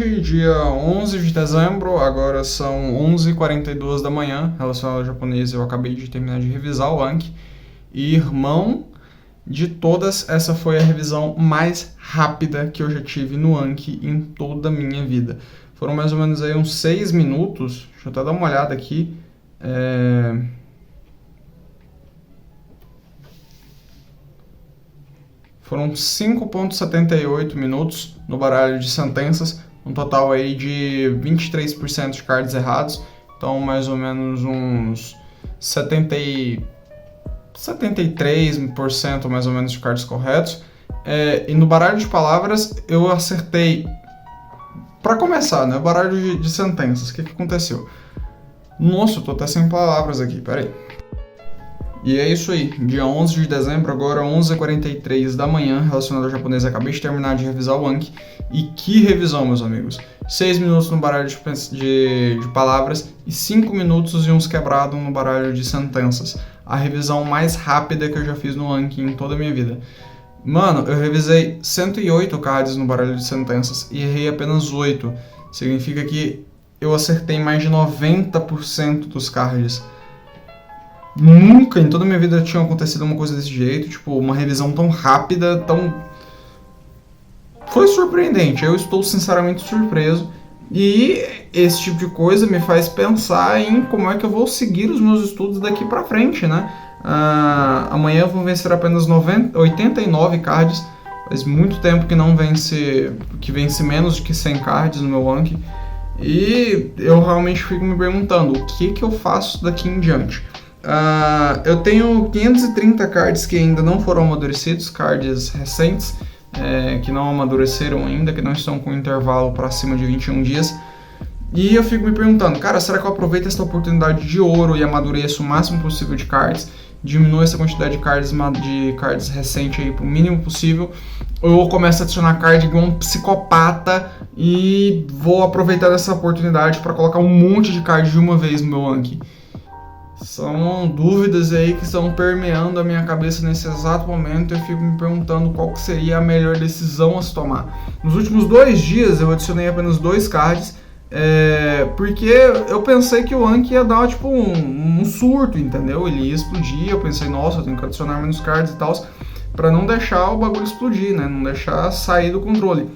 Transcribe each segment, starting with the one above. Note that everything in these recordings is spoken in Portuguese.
hoje, dia 11 de dezembro, agora são 11h42 da manhã, relacionado ao japonês, eu acabei de terminar de revisar o Anki. E, irmão, de todas, essa foi a revisão mais rápida que eu já tive no Anki em toda a minha vida. Foram mais ou menos aí uns 6 minutos, deixa eu até dar uma olhada aqui. Foram 5,78 minutos no baralho de sentenças, um total aí de 23% de cards errados, então mais ou menos uns 73% mais ou menos de cards corretos. E no baralho de palavras eu acertei, para começar, né, o baralho de sentenças, o que aconteceu? Nossa, eu tô até sem palavras aqui, peraí. E é isso aí, dia 11 de dezembro, agora 11h43 da manhã, relacionado ao japonês, acabei de terminar de revisar o Anki. E que revisão, meus amigos! 6 minutos no baralho de palavras e 5 minutos e uns quebrados no baralho de sentenças. A revisão mais rápida que eu já fiz no Anki em toda a minha vida. Mano, eu revisei 108 cards no baralho de sentenças e errei apenas 8. Significa que eu acertei mais de 90% dos cards. Nunca em toda a minha vida tinha acontecido uma coisa desse jeito, tipo, uma revisão tão rápida, Foi surpreendente, eu estou sinceramente surpreso. E esse tipo de coisa me faz pensar em como é que eu vou seguir os meus estudos daqui pra frente, né? Amanhã eu vou vencer apenas 89 cards, faz muito tempo que vence menos de que 100 cards no meu Anki. E eu realmente fico me perguntando, o que eu faço daqui em diante? Eu tenho 530 cards que ainda não foram amadurecidos, cards recentes, que não amadureceram ainda, que não estão com intervalo para cima de 21 dias. E eu fico me perguntando, cara, será que eu aproveito essa oportunidade de ouro e amadureço o máximo possível de cards, diminuo essa quantidade de cards recentes aí pro mínimo possível, ou eu começo a adicionar card igual um psicopata e vou aproveitar essa oportunidade para colocar um monte de card de uma vez no meu Anki? São dúvidas aí que estão permeando a minha cabeça nesse exato momento. Eu fico me perguntando qual que seria a melhor decisão a se tomar. Nos últimos 2 dias eu adicionei apenas 2 cards, porque eu pensei que o Anki ia dar tipo um surto, entendeu? Ele ia explodir, eu pensei, nossa, eu tenho que adicionar menos cards e tal, pra não deixar o bagulho explodir, né? Não deixar sair do controle.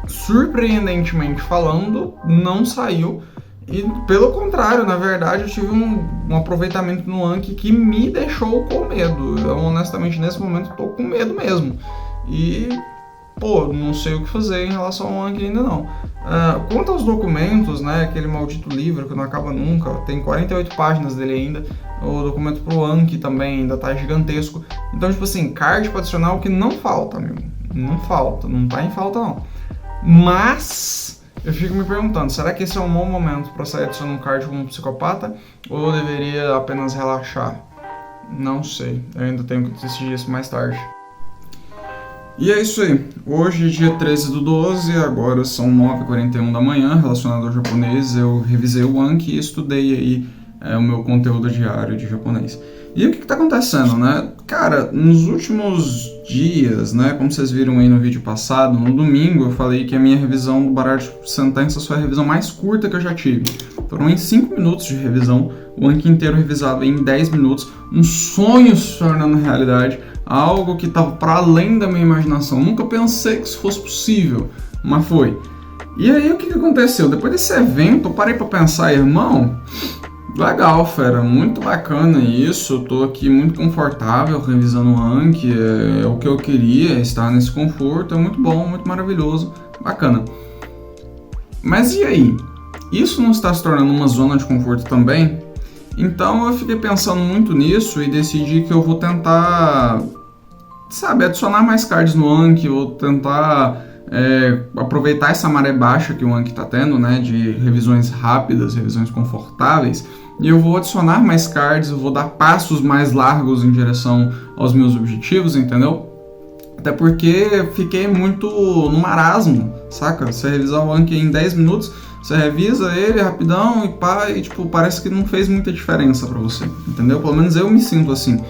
Surpreendentemente falando, não saiu. E pelo contrário, na verdade, eu tive um aproveitamento no Anki que me deixou com medo. Eu honestamente nesse momento tô com medo mesmo. E, não sei o que fazer em relação ao Anki ainda não. Quanto aos documentos, né, aquele maldito livro que não acaba nunca, tem 48 páginas dele ainda. O documento pro Anki também ainda tá gigantesco. Então, tipo assim, card pra adicionar o que não falta, amigo. Não falta, não tá em falta não. Mas eu fico me perguntando, será que esse é um bom momento para sair adicionando um card como um psicopata? Ou eu deveria apenas relaxar? Não sei, eu ainda tenho que decidir isso mais tarde. E é isso aí, hoje dia 13/12, agora são 9h41 da manhã, relacionado ao japonês, eu revisei o Anki e estudei aí o meu conteúdo diário de japonês. E o que tá acontecendo, né? Cara, nos últimos dias, né, como vocês viram aí no vídeo passado, no domingo eu falei que a minha revisão do baralho de sentenças foi a revisão mais curta que eu já tive. Foram em 5 minutos de revisão, o Anki inteiro revisado em 10 minutos, um sonho se tornando realidade, algo que estava para além da minha imaginação. Nunca pensei que isso fosse possível, mas foi. E aí o que aconteceu? Depois desse evento eu parei para pensar, irmão, legal, fera, muito bacana isso, eu tô aqui muito confortável revisando o Anki, é o que eu queria, estar nesse conforto, é muito bom, muito maravilhoso, bacana. Mas e aí? Isso não está se tornando uma zona de conforto também? Então eu fiquei pensando muito nisso e decidi que eu vou tentar, adicionar mais cards no Anki, vou tentar aproveitar essa maré baixa que o Anki está tendo, né, de revisões rápidas, revisões confortáveis, e eu vou adicionar mais cards, eu vou dar passos mais largos em direção aos meus objetivos, entendeu? Até porque fiquei muito no marasmo, saca? Você revisar o Anki em 10 minutos, você revisa ele rapidão e pá, e tipo, parece que não fez muita diferença pra você, entendeu? Pelo menos eu me sinto assim.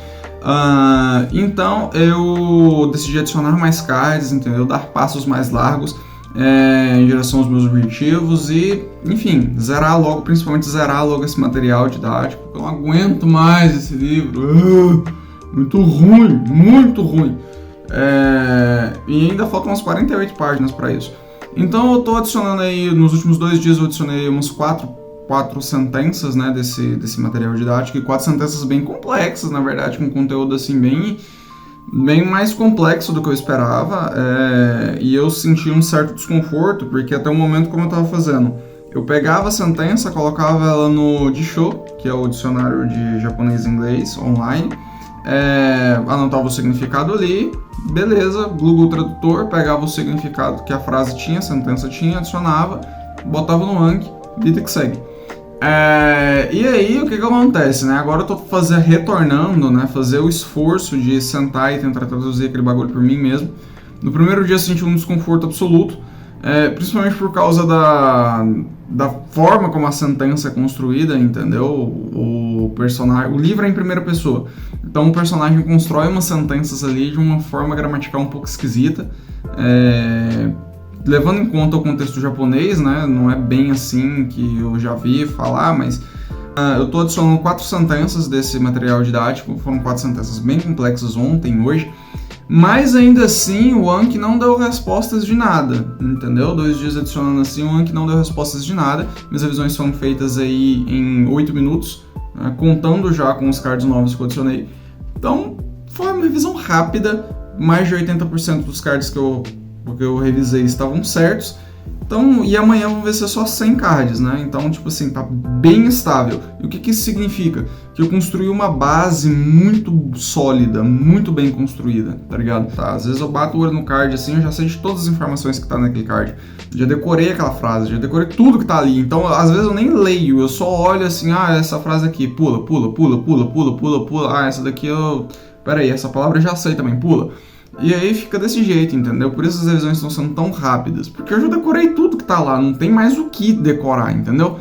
Então eu decidi adicionar mais cards, entendeu? Dar passos mais largos. em direção aos meus objetivos e, enfim, principalmente zerar logo esse material didático. Eu não aguento mais esse livro. Muito ruim, muito ruim. E ainda faltam umas 48 páginas para isso. Então eu estou adicionando aí, nos últimos 2 dias eu adicionei umas 4 sentenças, né, desse material didático, e 4 sentenças bem complexas, na verdade, com conteúdo assim bem mais complexo do que eu esperava, e eu senti um certo desconforto, porque até o momento, como eu estava fazendo, eu pegava a sentença, colocava ela no Dictiono, que é o dicionário de japonês e inglês online, anotava o significado ali, beleza, Google Tradutor, pegava o significado que a frase tinha, a sentença tinha, adicionava, botava no Anki, vida que segue. E aí, o que acontece, né? Agora eu tô retornando, né? Fazer o esforço de sentar e tentar traduzir aquele bagulho por mim mesmo. No primeiro dia eu senti um desconforto absoluto, principalmente por causa da forma como a sentença é construída, entendeu? O livro é em primeira pessoa, então o personagem constrói umas sentenças ali de uma forma gramatical um pouco esquisita, levando em conta o contexto japonês, né? Não é bem assim que eu já vi falar, mas eu estou adicionando 4 sentenças desse material didático, foram 4 sentenças bem complexas ontem, hoje, mas ainda assim o Anki não deu respostas de nada, entendeu? 2 dias adicionando assim, o Anki não deu respostas de nada. Minhas revisões foram feitas aí em 8 minutos, contando já com os cards novos que eu adicionei. Então, foi uma revisão rápida, mais de 80% dos cards que eu revisei estavam certos. Então, e amanhã vão ver se é só 100 cards, né? Então, tipo assim, tá bem estável. E o que isso significa? Que eu construí uma base muito sólida, muito bem construída, tá ligado? Às vezes eu bato o olho no card assim, eu já sei de todas as informações que tá naquele card. Já decorei aquela frase, já decorei tudo que tá ali. Então, às vezes eu nem leio, eu só olho assim, essa frase aqui, pula. Essa daqui peraí, essa palavra eu já sei também, pula. E aí fica desse jeito, entendeu? Por isso as revisões estão sendo tão rápidas, porque eu já decorei tudo que tá lá, não tem mais o que decorar, entendeu?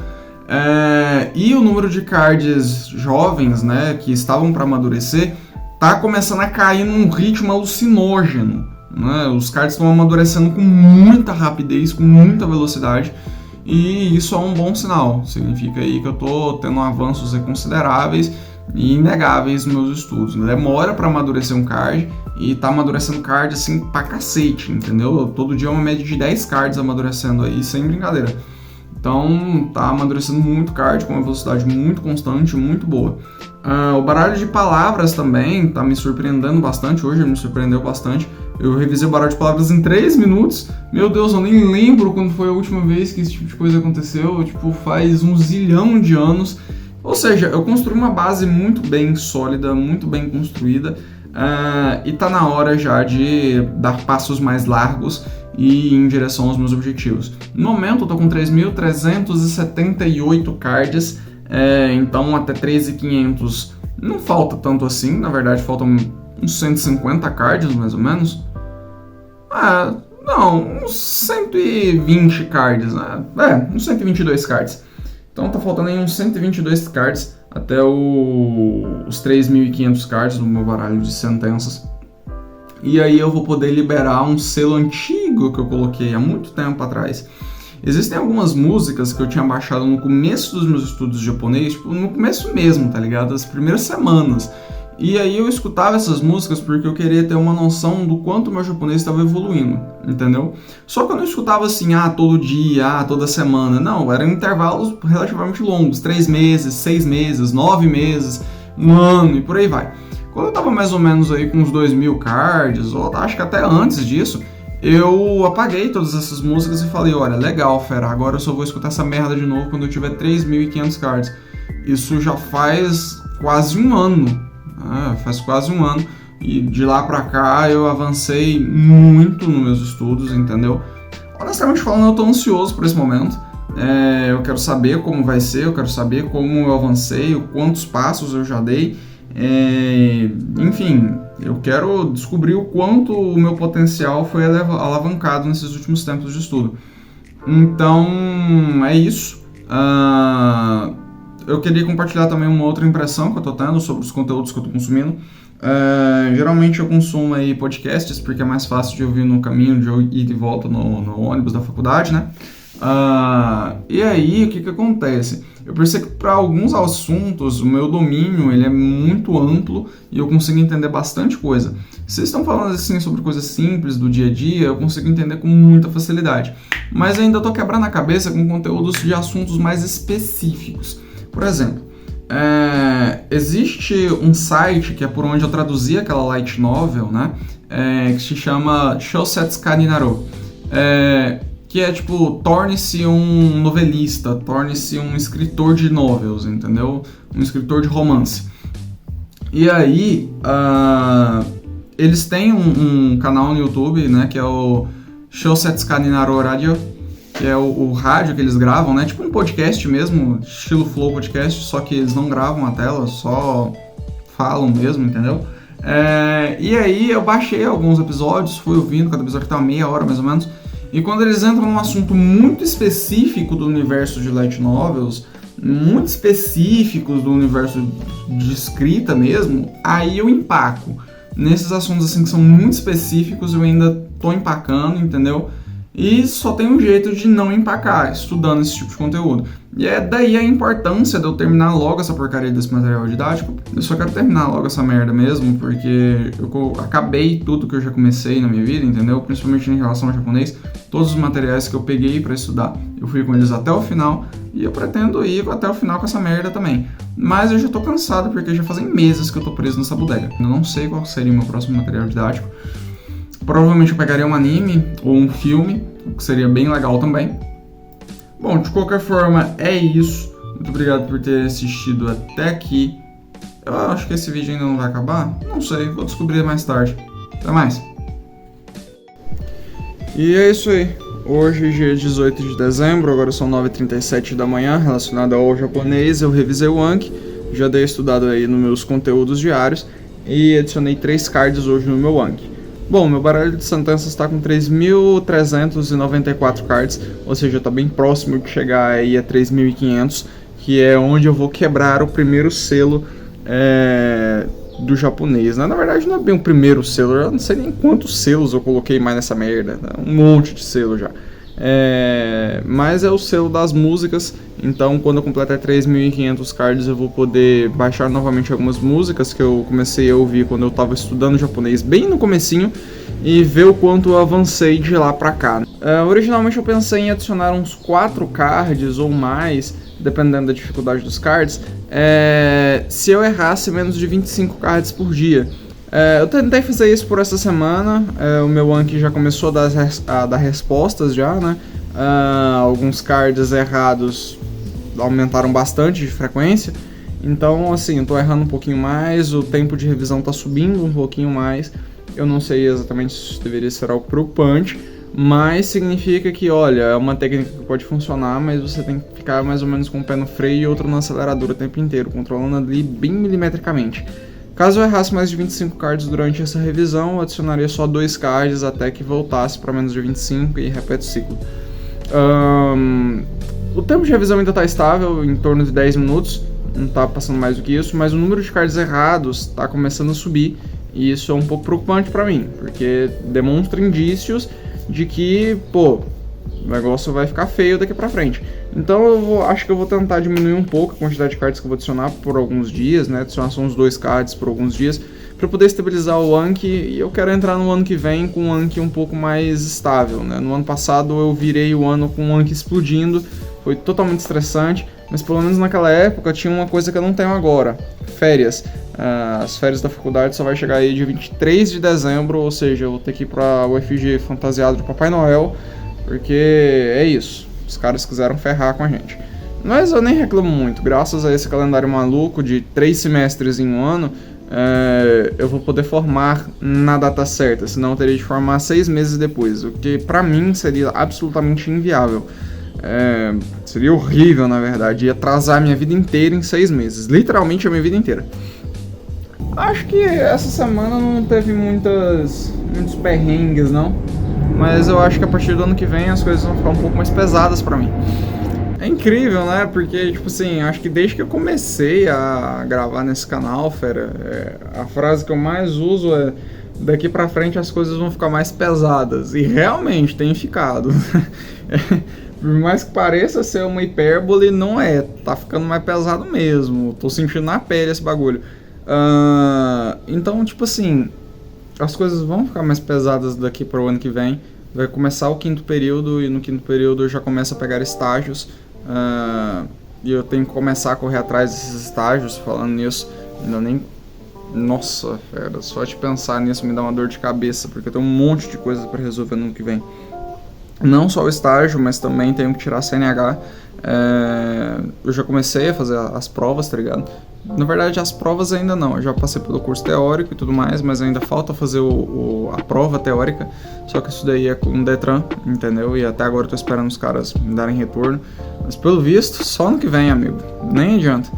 E o número de cards jovens, né, que estavam para amadurecer, tá começando a cair num ritmo alucinógeno, né? Os cards estão amadurecendo com muita rapidez, com muita velocidade, e isso é um bom sinal. Significa aí que eu tô tendo avanços consideráveis e inegáveis nos meus estudos. Demora para amadurecer um card, e tá amadurecendo card assim pra cacete, entendeu? Todo dia é uma média de 10 cards amadurecendo aí, sem brincadeira. Então tá amadurecendo muito card com uma velocidade muito constante, muito boa. O baralho de palavras também tá me surpreendendo bastante, hoje me surpreendeu bastante. Eu revisei o baralho de palavras em 3 minutos. Meu Deus, eu nem lembro quando foi a última vez que esse tipo de coisa aconteceu, tipo, faz um zilhão de anos. Ou seja, eu construí uma base muito bem sólida, muito bem construída, e tá na hora já de dar passos mais largos e ir em direção aos meus objetivos. No momento eu tô com 3.378 cards, então até 13.500 não falta tanto assim, na verdade faltam uns 150 cards mais ou menos. Não, uns 120 cards, né? Uns 122 cards. Então tá faltando aí uns 122 cards até os 3.500 cards no meu baralho de sentenças. E aí eu vou poder liberar um selo antigo que eu coloquei há muito tempo atrás. Existem algumas músicas que eu tinha baixado no começo dos meus estudos de japonês, tipo, no começo mesmo, tá ligado? As primeiras semanas. E aí eu escutava essas músicas porque eu queria ter uma noção do quanto o meu japonês estava evoluindo, entendeu? Só que eu não escutava assim, todo dia, toda semana. Não, eram intervalos relativamente longos, 3 meses, 6 meses, 9 meses, 1 ano e por aí vai. Quando eu tava mais ou menos aí com uns 2.000 cards, ou acho que até antes disso, eu apaguei todas essas músicas e falei, olha, legal, fera, agora eu só vou escutar essa merda de novo quando eu tiver 3.500 cards. Isso já faz quase 1 ano. Faz quase 1 ano, e de lá pra cá eu avancei muito nos meus estudos, entendeu? Honestamente falando, eu tô ansioso por esse momento. Eu quero saber como vai ser, eu quero saber como eu avancei, quantos passos eu já dei. Enfim, eu quero descobrir o quanto o meu potencial foi alavancado nesses últimos tempos de estudo. Então, é isso. eu queria compartilhar também uma outra impressão que eu tô tendo sobre os conteúdos que eu tô consumindo. Geralmente eu consumo aí podcasts, porque é mais fácil de ouvir no caminho de eu ir de volta no ônibus da faculdade, né? E aí, o que acontece? Eu percebo que para alguns assuntos o meu domínio ele é muito amplo e eu consigo entender bastante coisa. Se vocês estão falando assim sobre coisas simples do dia a dia, eu consigo entender com muita facilidade. Mas ainda estou quebrando a cabeça com conteúdos de assuntos mais específicos. Por exemplo, existe um site que é por onde eu traduzi aquela light novel, né? Que se chama Shousetsuka Naro. Que é tipo, torne-se um novelista, torne-se um escritor de novels, entendeu? Um escritor de romance. E aí, eles têm um canal no YouTube, né, que é o Shousetsuka Naro Radio, que é o rádio que eles gravam, né, tipo um podcast mesmo, estilo Flow Podcast, só que eles não gravam a tela, só falam mesmo, entendeu? E aí eu baixei alguns episódios, fui ouvindo, cada episódio tá meia hora mais ou menos. E quando eles entram num assunto muito específico do universo de light novels, muito específicos do universo de escrita mesmo, aí eu empaco. Nesses assuntos assim que são muito específicos, eu ainda tô empacando, entendeu? E só tem um jeito de não empacar, estudando esse tipo de conteúdo. E é daí a importância de eu terminar logo essa porcaria desse material didático. Eu só quero terminar logo essa merda mesmo, porque eu acabei tudo que eu já comecei na minha vida, entendeu? Principalmente em relação ao japonês. Todos os materiais que eu peguei pra estudar, eu fui com eles até o final. E eu pretendo ir até o final com essa merda também. Mas eu já tô cansado, porque já fazem meses que eu tô preso nessa bodega. Eu não sei qual seria o meu próximo material didático. Provavelmente eu pegaria um anime ou um filme, o que seria bem legal também. Bom, de qualquer forma, é isso. Muito obrigado por ter assistido até aqui. Eu acho que esse vídeo ainda não vai acabar. Não sei, vou descobrir mais tarde. Até mais. E é isso aí. Hoje, dia 18 de dezembro, agora são 9h37 da manhã, relacionado ao japonês. Eu revisei o Anki, já dei estudado aí nos meus conteúdos diários e adicionei 3 cards hoje no meu Anki. Bom, meu baralho de sentenças está com 3.394 cards, ou seja, está bem próximo de chegar aí a 3.500, que é onde eu vou quebrar o primeiro selo do japonês, né? Na verdade não é bem o primeiro selo, eu não sei nem quantos selos eu coloquei mais nessa merda, né? Um monte de selo já. Mas é o selo das músicas, então quando eu completar 3.500 cards eu vou poder baixar novamente algumas músicas que eu comecei a ouvir quando eu estava estudando japonês bem no comecinho e ver o quanto eu avancei de lá pra cá. Originalmente eu pensei em adicionar uns 4 cards ou mais, dependendo da dificuldade dos cards, se eu errasse menos de 25 cards por dia. Eu tentei fazer isso por essa semana, o meu Anki já começou a dar respostas já, né? Alguns cards errados aumentaram bastante de frequência, então assim, eu tô errando um pouquinho mais, o tempo de revisão tá subindo um pouquinho mais, eu não sei exatamente se isso deveria ser algo preocupante, mas significa que, olha, é uma técnica que pode funcionar, mas você tem que ficar mais ou menos com o pé no freio e outro no acelerador o tempo inteiro, controlando ali bem milimetricamente. Caso eu errasse mais de 25 cards durante essa revisão, eu adicionaria só 2 cards até que voltasse para menos de 25 e repete o ciclo. O tempo de revisão ainda está estável, em torno de 10 minutos, não está passando mais do que isso, mas o número de cards errados está começando a subir, e isso é um pouco preocupante para mim, porque demonstra indícios de que, o negócio vai ficar feio daqui pra frente. Então acho que eu vou tentar diminuir um pouco a quantidade de cards que eu vou adicionar por alguns dias, né? Adicionar só uns 2 cards por alguns dias, para poder estabilizar o Anki, e eu quero entrar no ano que vem com um Anki um pouco mais estável, né? No ano passado eu virei o ano com o Anki explodindo, foi totalmente estressante, mas pelo menos naquela época tinha uma coisa que eu não tenho agora: férias. As férias da faculdade só vai chegar aí dia 23 de dezembro, ou seja, eu vou ter que ir pra UFG fantasiado de Papai Noel, porque é isso, os caras quiseram ferrar com a gente. Mas eu nem reclamo muito, graças a esse calendário maluco de 3 semestres em um ano, eu vou poder formar na data certa, senão eu teria de formar 6 meses depois, o que pra mim seria absolutamente inviável. Seria horrível, na verdade, ia atrasar a minha vida inteira em 6 meses, literalmente a minha vida inteira. Acho que essa semana não teve muitos perrengues, não. Mas eu acho que a partir do ano que vem as coisas vão ficar um pouco mais pesadas pra mim. É incrível, né? Porque, tipo assim, acho que desde que eu comecei a gravar nesse canal, fera, a frase que eu mais uso é: daqui pra frente as coisas vão ficar mais pesadas. E realmente tem ficado. Por mais que pareça ser uma hipérbole, não é. Tá ficando mais pesado mesmo. Tô sentindo na pele esse bagulho. Então, tipo assim, as coisas vão ficar mais pesadas daqui pro ano que vem. Vai começar o quinto período e no quinto período eu já começo a pegar estágios. E eu tenho que começar a correr atrás desses estágios. Falando nisso, ainda nem... Nossa, fera, só de pensar nisso me dá uma dor de cabeça, porque eu tenho um monte de coisas pra resolver no ano que vem. Não só o estágio, mas também tenho que tirar a CNH. Eu já comecei a fazer as provas, tá ligado? Na verdade, as provas ainda não. Eu já passei pelo curso teórico e tudo mais, mas ainda falta fazer a prova teórica. Só que isso daí é com o Detran, entendeu? E até agora eu tô esperando os caras me darem retorno. Mas pelo visto, só ano que vem, amigo. Nem adianta.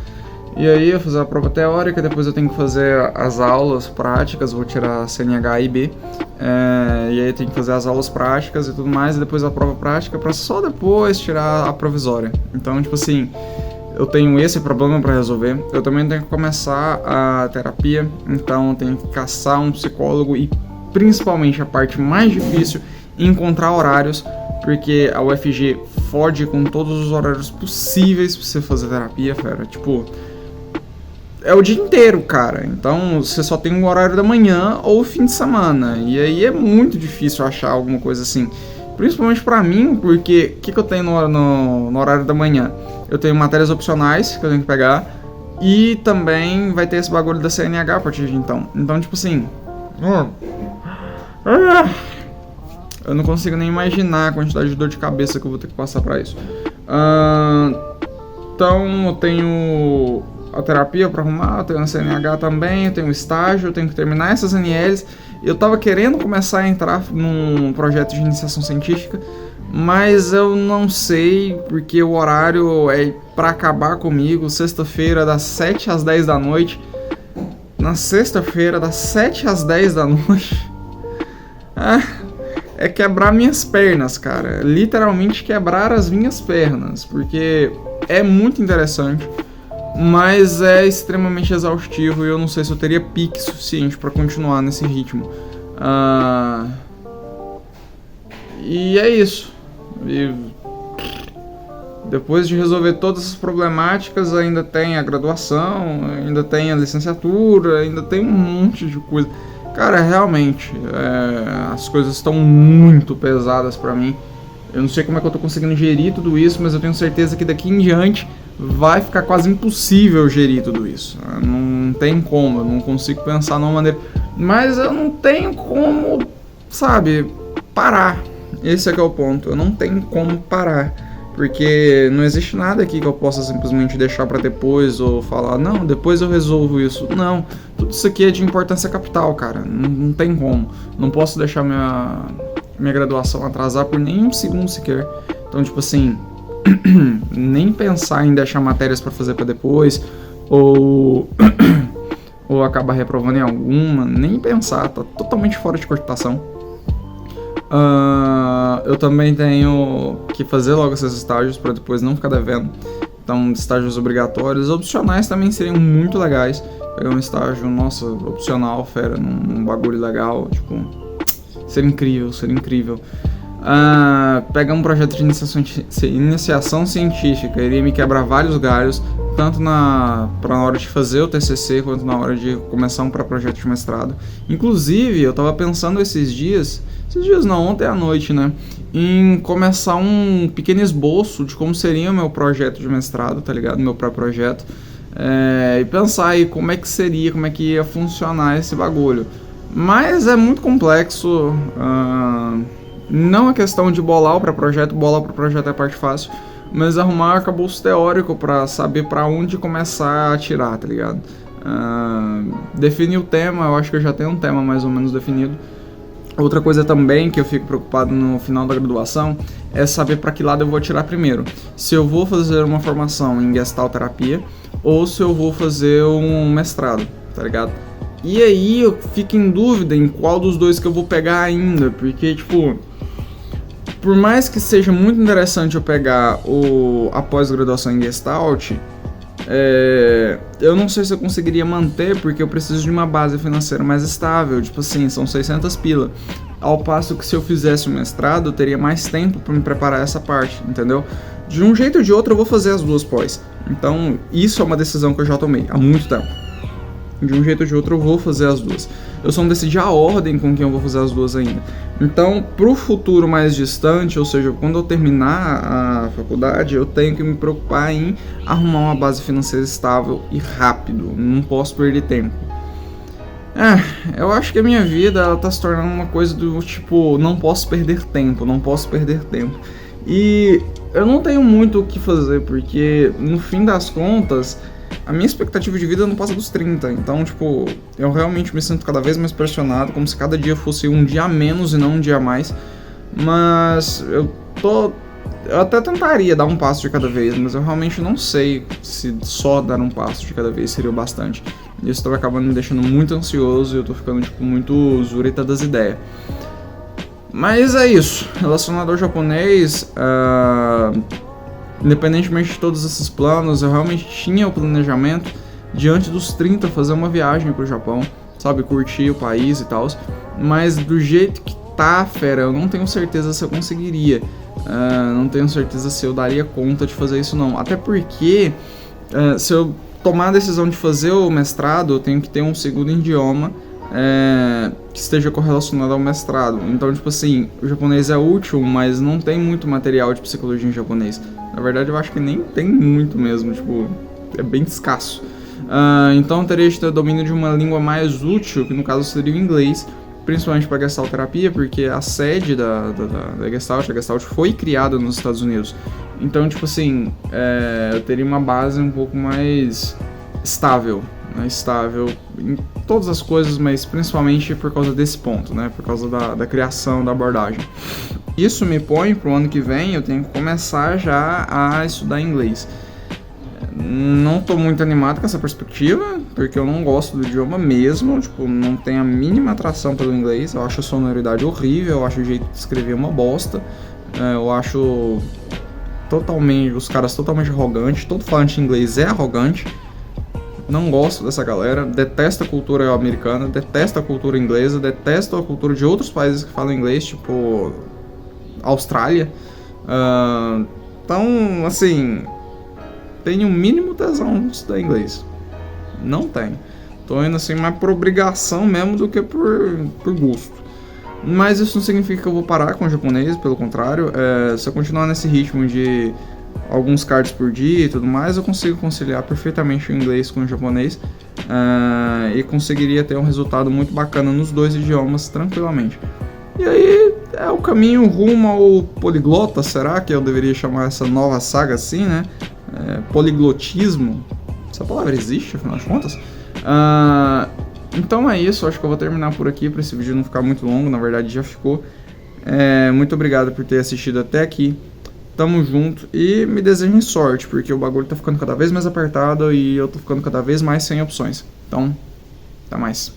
E aí eu fazer a prova teórica, depois eu tenho que fazer as aulas práticas, vou tirar CNH e B. E aí eu tenho que fazer as aulas práticas e tudo mais, e depois a prova prática para só depois tirar a provisória. Então, tipo assim, eu tenho esse problema para resolver. Eu também tenho que começar a terapia, então eu tenho que caçar um psicólogo e principalmente a parte mais difícil, encontrar horários, porque a UFG fode com todos os horários possíveis pra você fazer terapia, fera. Tipo, é o dia inteiro, cara. Então você só tem um horário da manhã ou fim de semana. E aí é muito difícil achar alguma coisa assim. Principalmente pra mim, porque o que eu tenho no horário da manhã? Eu tenho matérias opcionais que eu tenho que pegar. E também vai ter esse bagulho da CNH a partir de então. Então, tipo assim... eu não consigo nem imaginar a quantidade de dor de cabeça que eu vou ter que passar pra isso. Então eu tenho a terapia pra arrumar, eu tenho a CNH também, eu tenho o estágio, eu tenho que terminar essas NLs. Eu tava querendo começar a entrar num projeto de iniciação científica, mas eu não sei, porque o horário é pra acabar comigo, sexta-feira das 7 às 10 da noite. Na sexta-feira das 7 às 10 da noite. É quebrar minhas pernas, cara. Literalmente quebrar as minhas pernas, porque é muito interessante, mas é extremamente exaustivo e eu não sei se eu teria pique suficiente pra continuar nesse ritmo. E é isso. E depois de resolver todas as problemáticas, ainda tem a graduação, ainda tem a licenciatura, ainda tem um monte de coisa. Cara, realmente, as coisas estão muito pesadas pra mim. Eu não sei como é que eu tô conseguindo gerir tudo isso, mas eu tenho certeza que daqui em diante vai ficar quase impossível gerir tudo isso. Não tem como, eu não consigo pensar numa maneira. Mas eu não tenho como, sabe, parar. Esse é que é o ponto, eu não tenho como parar. Porque não existe nada aqui que eu possa simplesmente deixar pra depois ou falar, não, depois eu resolvo isso. Não, tudo isso aqui é de importância capital, cara. Não tem como. Não posso deixar minha graduação atrasar por nem um segundo sequer. Então, tipo assim, nem pensar em deixar matérias pra fazer pra depois ou acabar reprovando em alguma, nem pensar, tá totalmente fora de cogitação. Eu também tenho que fazer logo esses estágios para depois não ficar devendo. Então, estágios obrigatórios. Opcionais também seriam muito legais. Pegar um estágio, nossa, opcional, fera, num bagulho legal. Tipo, seria incrível, seria incrível. Pegar um projeto de iniciação científica iria me quebrar vários galhos, tanto na hora de fazer o TCC quanto na hora de começar um pré-projeto de mestrado. Inclusive, eu tava pensando esses dias não, ontem à noite, né, em começar um pequeno esboço de como seria o meu projeto de mestrado, tá ligado? Meu pré-projeto. E pensar aí como é que seria, como é que ia funcionar esse bagulho. Mas é muito complexo. Não é questão de bolar o pré-projeto é a parte fácil, mas arrumar arcabouço teórico pra saber pra onde começar a atirar, tá ligado? Definir o tema, eu acho que eu já tenho um tema mais ou menos definido. Outra coisa também que eu fico preocupado no final da graduação é saber para que lado eu vou atirar primeiro. Se eu vou fazer uma formação em Gestalt terapia ou se eu vou fazer um mestrado, tá ligado? E aí eu fico em dúvida em qual dos dois que eu vou pegar ainda, porque tipo... por mais que seja muito interessante eu pegar a pós-graduação em Gestalt, eu não sei se eu conseguiria manter, porque eu preciso de uma base financeira mais estável, tipo assim, são 600 pila. Ao passo que se eu fizesse o mestrado, eu teria mais tempo para me preparar essa parte, entendeu? De um jeito ou de outro eu vou fazer as duas pós. Então, isso é uma decisão que eu já tomei há muito tempo. De um jeito ou de outro eu vou fazer as duas. Eu só não decidi a ordem com quem eu vou fazer as duas ainda. Então, pro futuro mais distante, ou seja, quando eu terminar a faculdade, eu tenho que me preocupar em arrumar uma base financeira estável e rápido. Não posso perder tempo. Eu acho que a minha vida ela tá se tornando uma coisa do tipo, não posso perder tempo, não posso perder tempo. E eu não tenho muito o que fazer, porque no fim das contas, a minha expectativa de vida não passa dos 30, então, tipo, eu realmente me sinto cada vez mais pressionado, como se cada dia fosse um dia a menos e não um dia a mais, mas eu até tentaria dar um passo de cada vez, mas eu realmente não sei se só dar um passo de cada vez seria o bastante. Isso tá acabando me deixando muito ansioso e eu tô ficando, tipo, muito zureta das ideias. Mas é isso, relacionado ao japonês, independentemente de todos esses planos, eu realmente tinha o planejamento de antes dos 30 fazer uma viagem pro Japão, sabe, curtir o país e tal, mas do jeito que tá, fera, eu não tenho certeza se eu conseguiria, não tenho certeza se eu daria conta de fazer isso não, até porque se eu tomar a decisão de fazer o mestrado, eu tenho que ter um segundo idioma que esteja correlacionado ao mestrado. Então, tipo assim, o japonês é útil, mas não tem muito material de psicologia em japonês. Na verdade, eu acho que nem tem muito mesmo, tipo, é bem escasso. Então, eu teria de ter domínio de uma língua mais útil, que no caso seria o inglês, principalmente para Gestalt terapia, porque a sede da Gestalt, a Gestalt foi criada nos Estados Unidos. Então, tipo assim, eu teria uma base um pouco mais estável em todas as coisas, mas principalmente por causa desse ponto, né? Por causa da criação da abordagem. Isso me põe pro ano que vem, eu tenho que começar já a estudar inglês. Não tô muito animado com essa perspectiva, porque eu não gosto do idioma mesmo, tipo, não tenho a mínima atração pelo inglês, eu acho a sonoridade horrível, eu acho o jeito de escrever uma bosta, eu acho os caras totalmente arrogantes, todo falante inglês é arrogante. Não gosto dessa galera, detesto a cultura americana, detesto a cultura inglesa, detesto a cultura de outros países que falam inglês, tipo Austrália. Então, assim, tenho o mínimo tesão de estudar inglês. Não tenho. Tô indo assim mais por obrigação mesmo do que por gosto. Mas isso não significa que eu vou parar com o japonês, pelo contrário. Se eu continuar nesse ritmo de alguns cards por dia e tudo mais, eu consigo conciliar perfeitamente o inglês com o japonês e conseguiria ter um resultado muito bacana nos dois idiomas tranquilamente. E aí é o caminho rumo ao poliglota, será que eu deveria chamar essa nova saga assim, né? Poliglotismo, essa palavra existe afinal de contas? Então é isso, acho que eu vou terminar por aqui para esse vídeo não ficar muito longo, na verdade já ficou. Muito obrigado por ter assistido até aqui. Tamo junto e me desejem sorte, porque o bagulho tá ficando cada vez mais apertado e eu tô ficando cada vez mais sem opções. Então, até mais.